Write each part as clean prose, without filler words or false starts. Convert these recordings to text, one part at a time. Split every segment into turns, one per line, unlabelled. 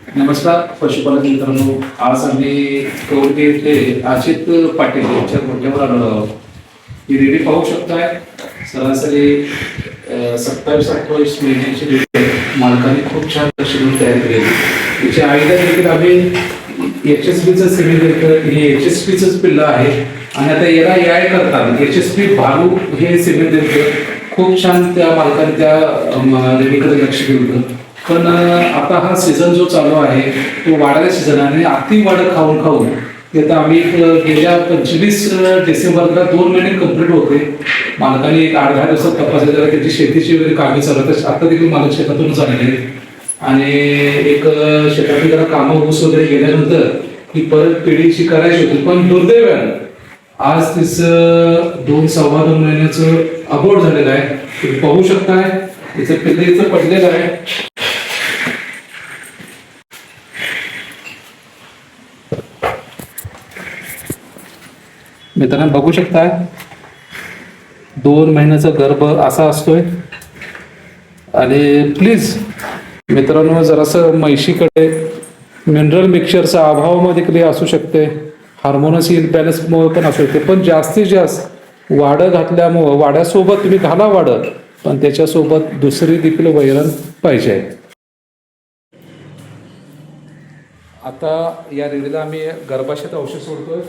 नमस्कार पशुपालक मित्रांनो. आज आम्ही कवडे येथे अजित पाटील यांच्या गोठ्यावर आलेलो आहोत. ही रेडी पाहू शकताय. सरासरी 27-28 महिन्याची रेडी आहे. मालकाने खूप छान शेड्यूल तयार केलेली. त्याच्या आईला देखील आम्ही HSPचं सिमेंट देतो. हे HSPचंच पिल्लं आहे आणि आता याला याय करतात HSP भालू हे सिमेंट देतं. खूप छान त्या मालकाने त्या रेडीकडे लक्ष दिलं. पण आता हा सीझन जो चालू आहे तो वाढायला सीझन आहे आणि अति वाढ खाऊन खाऊन आता आम्ही गेल्या 25 डिसेंबरला 2 महिने कंप्लीट होते. मालकाने एक 8-10 दिवसात तपासणी जरा त्याची शेतीची वगैरे कामे चालू आहेत. आता देखील मालक शेतातूनच आलेले आणि एक शेतातली जरा कामं ऊस वगैरे गेल्यानंतर ही परत पिढीची करायची होती. पण दुर्दैवानं आज तिचं 2-2.25 महिन्याचं अबोर्ड झालेलं आहे. तुम्ही पाहू शकताय तिचं पिल्लं इथं पडलेलं आहे. मित्रांनो बघू शकताय 2 महिन्याचा गर्भ असा असतोय. आणि प्लीज मित्रांनो जरासं म्हैशीकडे मिनरल मिक्सचरचा अभावामध्ये देखील असू शकते. हार्मोनस इम्बॅलन्समुळे पण असू शकते. पण जास्तीत जास्त वाडं घातल्यामुळं वाड्यासोबत तुम्ही घाला वाडं पण त्याच्यासोबत दुसरी देखील वैरण पाहिजे. आता या रेडीला आम्ही गर्भाशयात औषध सोडतोय.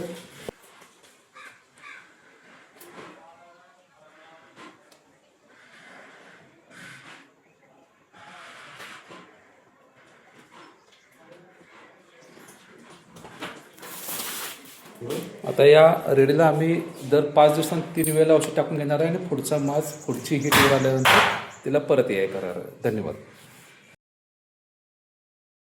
आता या रेडीला आम्ही दर 5 दिवसांनी 3 वेळेला औषध टाकून घेणार आहे आणि पुढचा मास पुढची हिट आल्यानंतर तिला परत याय करणार आहे. धन्यवाद.